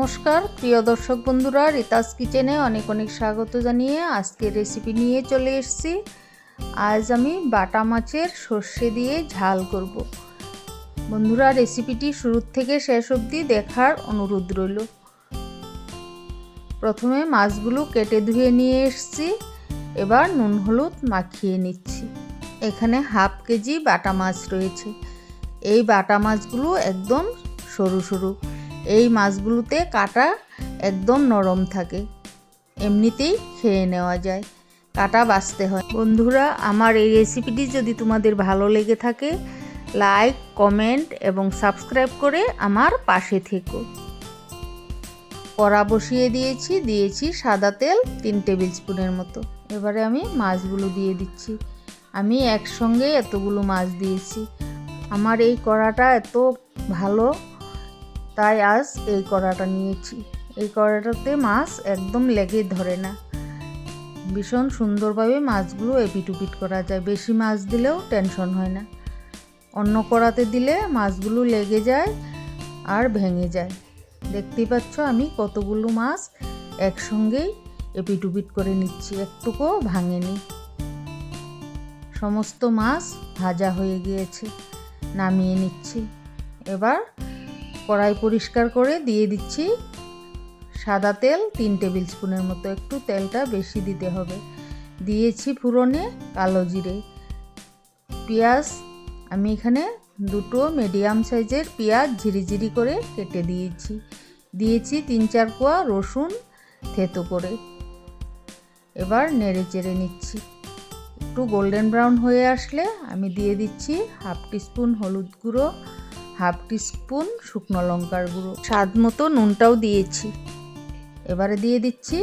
নমস্কার প্রিয় দর্শক বন্ধুরা, রিতাস কিচেনে অনেক অনেক স্বাগত জানিয়ে আজকে রেসিপি নিয়ে চলে এসেছি। আজ আমি বাটা মাছের সর্ষে দিয়ে ঝাল করব। বন্ধুরা, রেসিপিটি শুরু থেকে শেষ অবধি দেখার অনুরোধ রইল। প্রথমে মাছগুলো কেটে ধুয়ে নিয়ে এসেছি, এবার নুন হলুদ মাখিয়ে নিচ্ছি। এখানে হাফ কেজি বাটা মাছ রয়েছে। এই বাটা মাছগুলো একদম সরু সরু। এই মাছগুলোতে কাটা একদম নরম থাকে, এমনিতেই খেয়ে নেওয়া যায়, কাটা বাছতে হয়। বন্ধুরা, আমার এই রেসিপিটি যদি তোমাদের ভালো লেগে থাকে, লাইক, কমেন্ট এবং সাবস্ক্রাইব করে আমার পাশে থেকো। কড়া বসিয়ে দিয়েছি সাদা তেল 3 টেবিল স্পুনের মতো। এবারে আমি মাছগুলো দিয়ে দিচ্ছি। আমি একসঙ্গে এতগুলো মাছ দিয়েছি। আমার এই কড়াটা এত ভালো, তাই আজ এই কড়াটা নিয়েছি। এই কড়াটাতে মাছ একদম লেগে ধরে না, ভীষণ সুন্দরভাবে মাছগুলো এপিট করা যায়। বেশি মাছ দিলেও টেনশন হয় না। অন্য কড়াতে দিলে মাছগুলো লেগে যায় আর ভেঙে যায়। দেখতেই পাচ্ছ আমি কতগুলো মাছ একসঙ্গেই এপিট করে নিচ্ছি, একটুকুও ভাঙেনি। সমস্ত মাছ ভাজা হয়ে গিয়েছে, নামিয়ে নিচ্ছি। এবার কড়াই পরিষ্কার করে দিয়ে দিচ্ছি সাদা তেল 3 টেবিল স্পুনের মতো। একটু তেলটা বেশি দিতে হবে। দিয়েছি ফোড়নে কালো জিরে, পেঁয়াজ। আমি এখানে 2টো মিডিয়াম সাইজের পেঁয়াজ ঝিরিঝিরি করে কেটে দিয়েছি 3-4 কোয়া রসুন থেতো করে। এবার নেড়ে চেড়ে নিচ্ছি। একটু গোল্ডেন ব্রাউন হয়ে আসলে আমি দিয়ে দিচ্ছি হাফ টিস্পুন হলুদ গুঁড়ো, হাফ টিস্পুন শুকনো লঙ্কার গুঁড়ো, স্বাদ মতো নুনটাও দিয়েছি। এবারে দিয়ে দিচ্ছি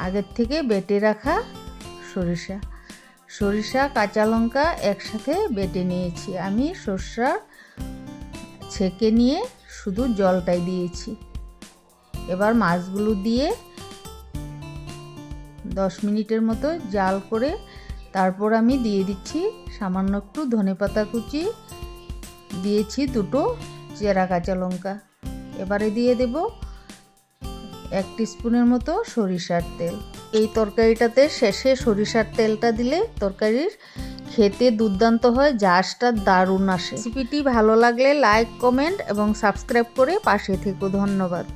আগের থেকে বেটে রাখা সরিষা কাঁচা লঙ্কা একসাথে বেটে নিয়েছি। আমি সরষা ছেঁকে নিয়ে শুধু জলটাই দিয়েছি। এবার মাছগুলো দিয়ে 10 মিনিটের মতো জাল করে তারপর আমি দিয়ে দিচ্ছি সামান্য একটু ধনেপাতা কুচি, দিয়েছি 2টো চেরা কাঁচা লঙ্কা। এবারে দিয়ে দেব 1 টিস্পুনের মতো সরিষার তেল। এই তরকারিটাতে শেষে সরিষার তেলটা দিলে তরকারির খেতে দুর্দান্ত হয়, জাসটা দারুণ আসে। রেসিপিটি ভালো লাগলে লাইক, কমেন্ট এবং সাবস্ক্রাইব করে পাশে থেকো। ধন্যবাদ।